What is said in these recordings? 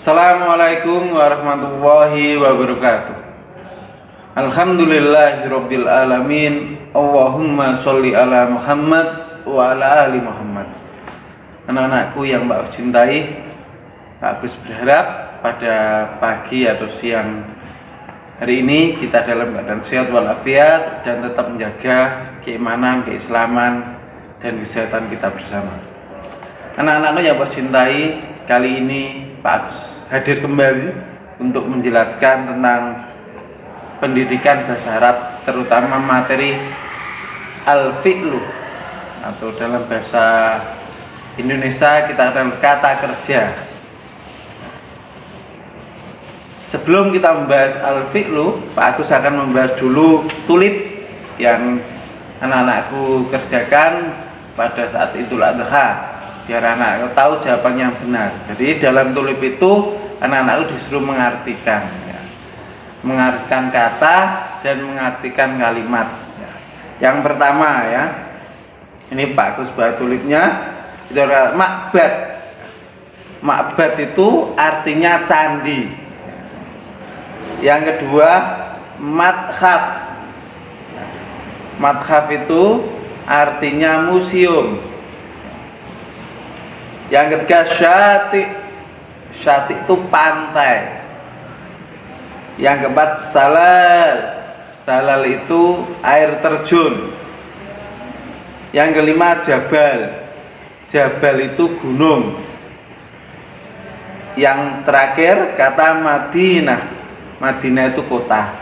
Assalamualaikum warahmatullahi wabarakatuh. Alhamdulillahirabbil alamin. Allahumma sholli ala Muhammad wa ala ali Muhammad. Anak-anakku yang Pak Agus cintai, Pak Agus berharap pada pagi atau siang hari ini kita dalam keadaan sehat walafiat dan tetap menjaga keimanan, keislaman dan kesehatan kita bersama. Anak-anakku yang Pak Agus cintai, kali ini Pak Agus hadir kembali untuk menjelaskan tentang pendidikan bahasa Arab, terutama materi al-fi'lu atau dalam bahasa Indonesia kita kenal kata kerja. Sebelum kita membahas al-fi'lu, Pak Agus akan membahas dulu tulip yang anak-anakku kerjakan pada saat Idul Adha, biar anak tahu jawaban yang benar. Jadi dalam tulip itu anak-anak disuruh mengartikan, ya. Mengartikan kata dan mengartikan kalimat, ya. Yang pertama, ya, ini Pak Agus buat tulipnya, itu adalah makbad. Makbad itu artinya candi. Yang kedua, madhab. Madhab itu artinya museum. Yang ketiga, syati. Syati itu pantai. Yang keempat, salal. Salal itu air terjun. Yang kelima, jabal. Jabal itu gunung. Yang terakhir, kata Madinah. Madinah itu kota.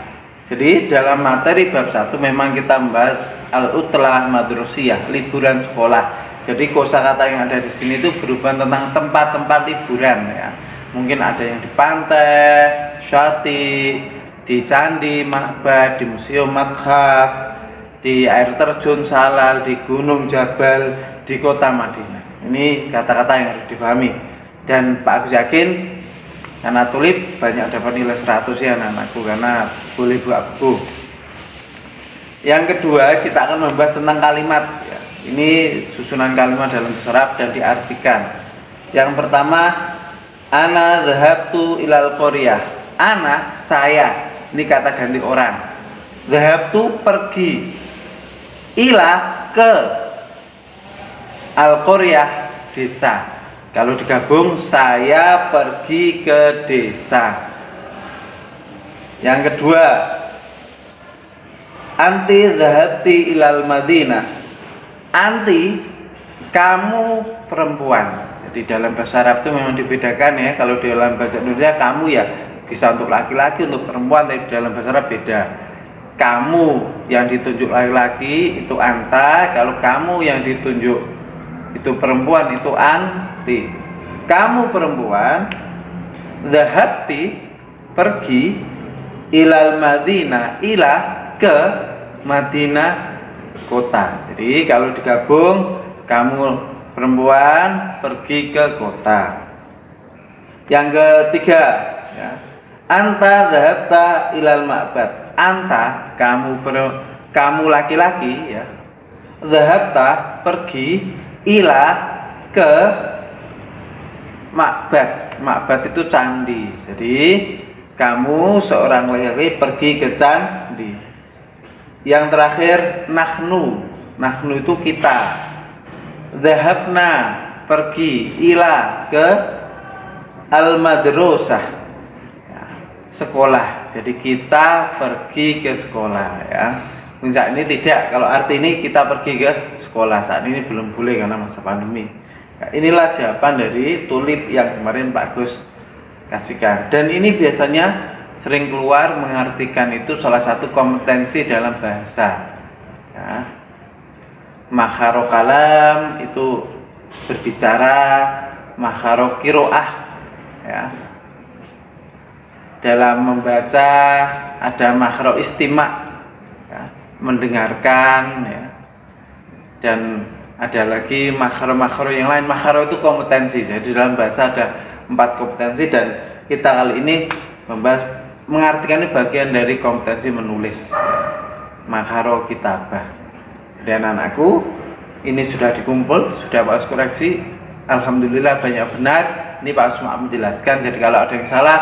Jadi dalam materi bab 1 memang kita membahas al-utlah madrusiyah, liburan sekolah. Jadi kosakata yang ada di sini itu berhubungan tentang tempat-tempat liburan, ya. Mungkin ada yang di pantai, syati, di candi, makbad, di museum, madhab, di air terjun, salal, di gunung, jabal, di kota Madinah. Ini kata-kata yang harus dipahami. Dan Pak Agus yakin karena tulip banyak dapat nilai 100 ya anak-anakku, karena boleh buat buku. Yang kedua kita akan membahas tentang kalimat, ya. Ini susunan kalimat dalam bahasa Arab dan diartikan. Yang pertama, ana dhahabtu ilal qaryah. Ana, saya. Ini kata ganti orang. Dhahabtu, pergi. Ila, ke. Al qaryah, desa. Kalau digabung, saya pergi ke desa. Yang kedua, anti dhahabti ilal Madinah. Anti, kamu perempuan. Jadi dalam bahasa Arab itu memang dibedakan, ya. Kalau di dalam bahasa Indonesia kamu ya bisa untuk laki-laki, untuk perempuan, tapi dalam bahasa Arab beda. Kamu yang ditunjuk laki-laki itu anta, kalau kamu yang ditunjuk itu perempuan itu anti. Kamu perempuan, dhahabti, pergi, ilal Madinah, ilah, ke Madinah, kota. Jadi kalau digabung, kamu perempuan pergi ke kota. Yang ketiga, ya, anta dhahabta ilal ma'bad. Anta, kamu laki-laki, ya. Dhahabta, pergi, ila, ke ma'bad. Ma'bad itu candi. Jadi kamu seorang laki-laki pergi ke candi. Yang terakhir, nahnu. Nahnu itu kita. Dhahabna, pergi, ila, ke al-madrosah, ya, sekolah. Jadi kita pergi ke sekolah, ya. Saat ini tidak, kalau arti ini kita pergi ke sekolah. Saat ini belum boleh karena masa pandemi. Ya, inilah jawaban dari tulip yang kemarin Pak Agus kasihkan. Dan ini biasanya sering keluar mengartikan, itu salah satu kompetensi dalam bahasa, ya. Makharo kalam itu berbicara, makharo kiroah, ya. Dalam membaca ada makharo istima', ya, mendengarkan, ya. Dan ada lagi makharo-makharo yang lain. Makharo itu kompetensi. Jadi dalam bahasa ada 4 kompetensi, dan kita kali ini membahas mengartikan ini bagian dari kompetensi menulis, makharo kitabah. Dan anakku, ini sudah dikumpul, sudah Pak Agus koreksi. Alhamdulillah banyak benar. Ini Pak Usma menjelaskan, jadi kalau ada yang salah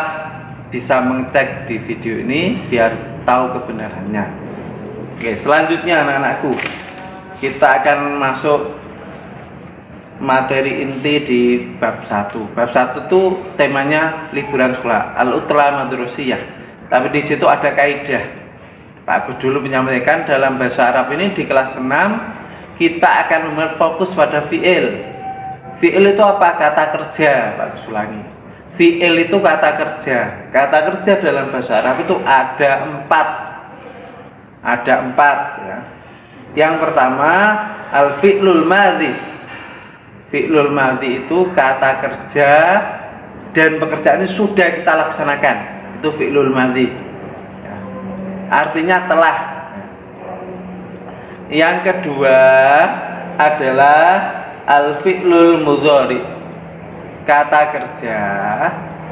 bisa mengecek di video ini biar tahu kebenarannya. Oke, selanjutnya anak-anakku, kita akan masuk materi inti di bab 1. Bab 1 itu temanya liburan sekolah, al-utlah madrusiyah. Tapi di situ ada kaidah. Pak Agus dulu menyampaikan dalam bahasa Arab ini di kelas 6 kita akan berfokus pada fi'il. Fi'il itu apa? Kata kerja, Pak Agus ulangi. Fi'il itu kata kerja. Kata kerja dalam bahasa Arab itu ada 4. Ada 4 ya. Yang pertama al-fi'lul madhi. Fi'lul madhi itu kata kerja dan pekerjaan ini sudah kita laksanakan. Itu fi'lul madhi ya. Artinya telah. Yang kedua adalah al-fi'lul mudhari, kata kerja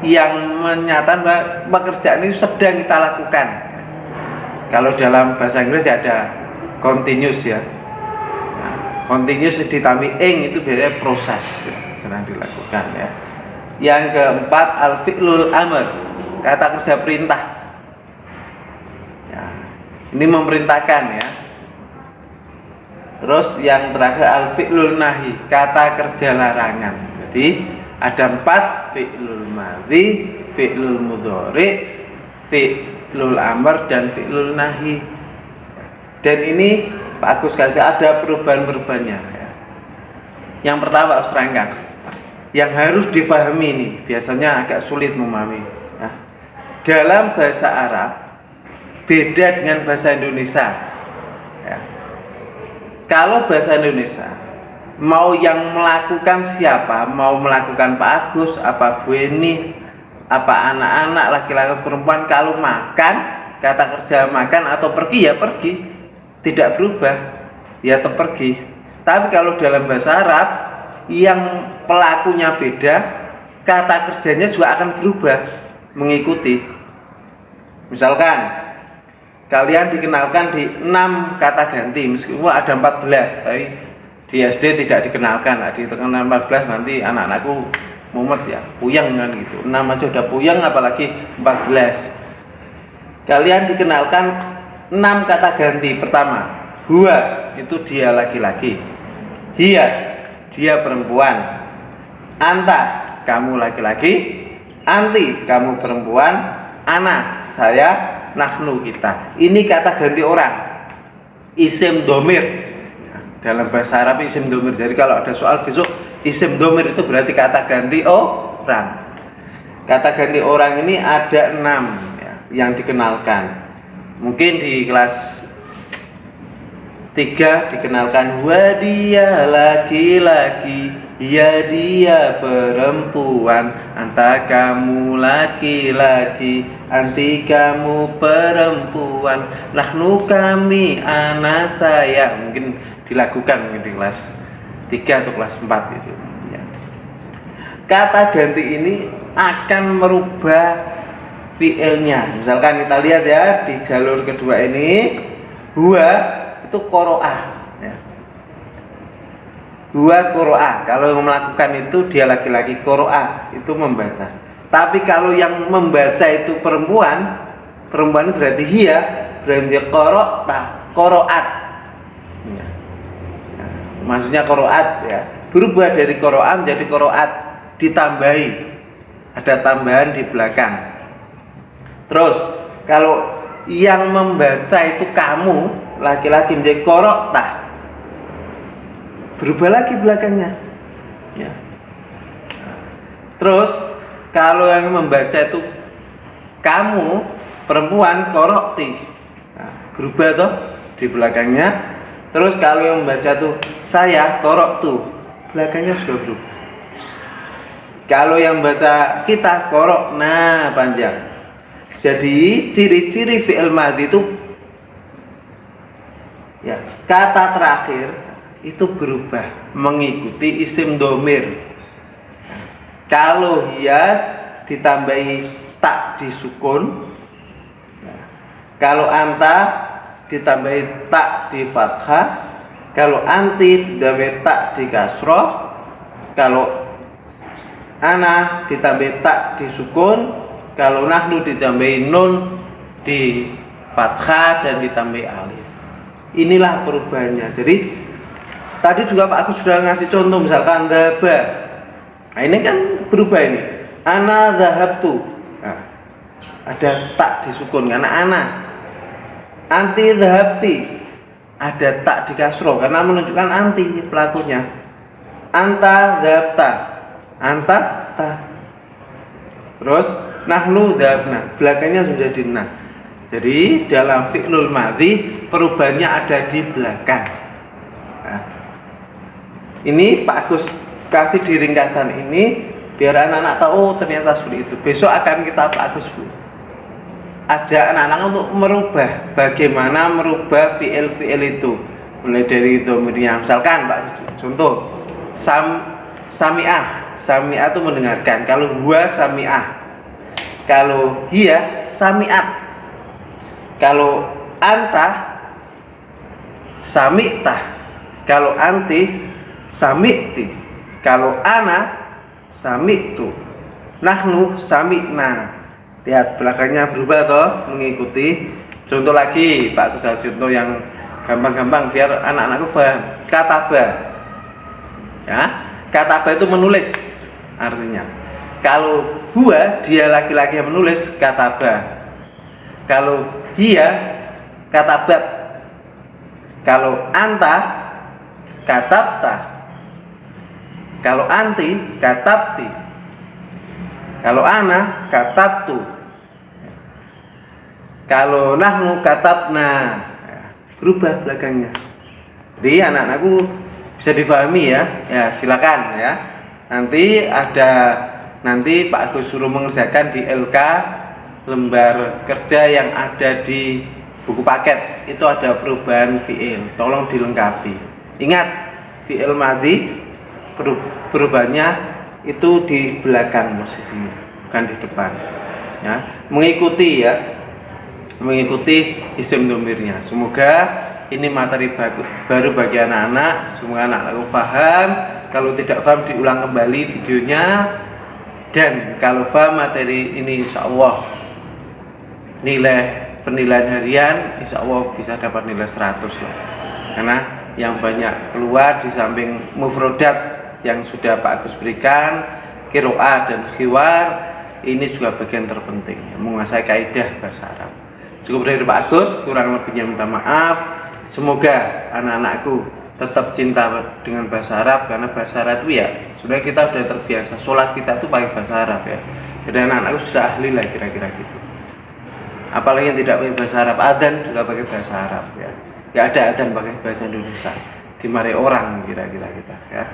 yang menyatakan bahwa pekerjaan ini sedang kita lakukan. Kalau dalam bahasa Inggris ada continuous ya. Nah, continuous ditambah ing itu biasanya proses ya, sedang dilakukan ya. Yang keempat al-fi'lul amr, kata kerja perintah ya, ini memerintahkan ya. Terus yang terakhir al-fi'lul nahi, kata kerja larangan. Jadi ada 4, fi'lul madhi, fi'lul mudhari, fi'lul amr, dan fi'lul nahi. Dan ini Pak Agus katakan ada perubahan-perubahannya ya. Yang pertama Pak serangkan, yang harus difahami ini biasanya agak sulit memahami ya. Dalam bahasa Arab beda dengan bahasa Indonesia ya. Kalau bahasa Indonesia mau yang melakukan siapa, mau melakukan Pak Agus, apa Bu Eni, apa anak-anak laki-laki perempuan, kalau makan, kata kerja makan atau pergi ya pergi, tidak berubah ya tetap pergi. Tapi kalau dalam bahasa Arab yang pelakunya beda, kata kerjanya juga akan berubah mengikuti. Misalkan kalian dikenalkan di 6 kata ganti, meskipun ada 14, tapi di SD tidak dikenalkan. Nah, di 14 nanti anak-anakku mumet ya, puyeng kan gitu. 6 aja udah puyeng apalagi 14. Kalian dikenalkan 6 kata ganti. Pertama, huwa itu dia laki-laki, hiya dia perempuan, anta kamu laki-laki, anti kamu perempuan, ana saya, nahnu kita. Ini kata ganti orang, isim domir. Dalam bahasa Arab isim domir. Jadi kalau ada soal besok isim domir itu berarti kata ganti orang. Kata ganti orang ini ada 6 ya, yang dikenalkan. Mungkin di kelas 3 dikenalkan dia laki-laki, ya dia perempuan, anta kamu laki-laki, anti kamu perempuan, nahnu kami, ana saya. Mungkin dilakukan mungkin di kelas 3 atau kelas 4 itu ya. Kata ganti ini akan merubah fi'ilnya. Misalkan kita lihat ya di jalur kedua ini, huwa itu qoro'ah ya. Huwa qoro'ah, kalau yang melakukan itu dia laki-laki, qoro'ah itu membaca. Tapi kalau yang membaca itu perempuan, perempuan berarti hiya, berarti dia qoro'at ya. Nah, maksudnya qoro'at ya, berubah dari qoro'ah menjadi qoro'at, ditambahi, ada tambahan di belakang. Terus kalau yang membaca itu kamu laki-laki menjadi qoro'tah, berubah lagi belakangnya ya. Terus kalau yang membaca itu kamu perempuan, qoro'ti, nah, berubah toh di belakangnya. Terus kalau yang membaca tuh saya, qoro'tu, belakangnya sudah berubah. Kalau yang baca kita, qoro'na, panjang. Jadi ciri-ciri fi'il madhi itu ya, kata terakhir itu berubah mengikuti isim domir. Kalau hiya ditambahi tak disukun, kalau anta ditambahi tak di fathah, kalau anti ditambahi tak di kasroh, kalau ana ditambah tak disukun, kalau nahnu ditambahin nun di fathah dan ditambah alif. Inilah perubahannya. Jadi tadi juga Pak Agus sudah ngasih contoh, misalkan dhaba. Nah ini kan berubah ini. Ana dhahabtu. Nah, ada tak disukun karena ana. Anti dhahabti. Ada tak di kasroh karena menunjukkan anti pelakunya. Anta dhahabta. Anta ta. Terus nahnu dhahabna. Belakangnya sudah di nah. Jadi dalam fi'lul madhi perubahannya ada di belakang. Nah, ini Pak Agus kasih di ringkasan ini biar anak-anak tahu oh, ternyata seperti itu. Besok akan kita Pak Agus ajak anak-anak untuk merubah bagaimana merubah fi'il itu. Mulai dari dhamirnya. Misalkan Pak Agus contoh sami'ah. Sami'ah itu mendengarkan. Kalau huwa sami'ah. Kalau hiya sami'at. Kalau anta sami'tah, kalau anti sami'ti, kalau ana sami'tu, nahnu sami'na. Lihat belakangnya berubah toh, mengikuti. Contoh lagi Pak Agus contoh yang gampang-gampang biar anak-anakku paham. Kataba, ya, kataba itu menulis artinya. Kalau huwa dia laki-laki yang menulis kataba. Kalau hiya katabat. Kalau anta katabta. Kalau anti katabti. Kalau ana katabtu. Kalau nahnu katabna. Berubah belakangnya. Jadi anak-anakku bisa difahami ya. Ya, silakan ya. Nanti Pak Agus suruh mengerjakan di LK lembar kerja yang ada di buku paket itu ada perubahan fi'il, tolong dilengkapi. Ingat fi'il madhi perubahannya itu di belakang posisinya, bukan di depan ya. Mengikuti isim dhamirnya. Semoga ini materi baru bagi anak-anak, semoga anak-anakku paham. Kalau tidak paham diulang kembali videonya, dan kalau paham materi ini insya Allah penilaian harian insya Allah bisa dapat nilai 100 lah. Karena yang banyak keluar di samping mufrodat yang sudah Pak Agus berikan, qiraah dan khiwar, ini juga bagian terpenting, menguasai kaidah bahasa Arab. Cukup dari Pak Agus, kurang lebihnya minta maaf. Semoga anak-anakku tetap cinta dengan bahasa Arab, karena bahasa Arab itu ya sudah kita sudah terbiasa, sholat kita tuh pakai bahasa Arab ya. Jadi anak-anakku sudah ahli lah kira-kira gitu. Apalagi yang tidak pakai bahasa Arab, adzan juga pakai bahasa Arab ya. Gak ada adzan pakai bahasa Indonesia, dimarahi orang kira-kira kita ya.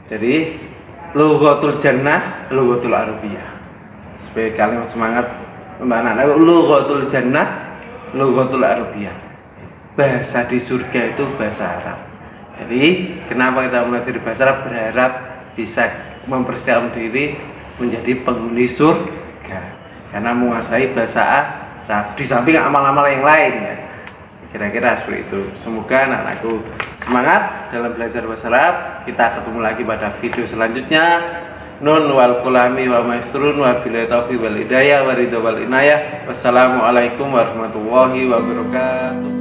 Jadi lughatul jannah, lughatul arabiyah. Sebagai kalimat semangat untuk anak-anak, lughatul jannah, lughatul arabiyah. Bahasa di surga itu bahasa Arab. Jadi kenapa kita belajar bahasa Arab? Berharap bisa mempersiapkan diri menjadi penghuni surga. Karena menguasai bahasa Arab di samping amal-amal yang lain ya. Kira-kira seperti itu. Semoga anak-anakku semangat dalam belajar bahasa Arab. Kita ketemu lagi pada video selanjutnya. Nun wal kulami wa maisturun wa billahi taufiq wal hidayah wa ridha wal inayah. Wassalamualaikum warahmatullahi wabarakatuh.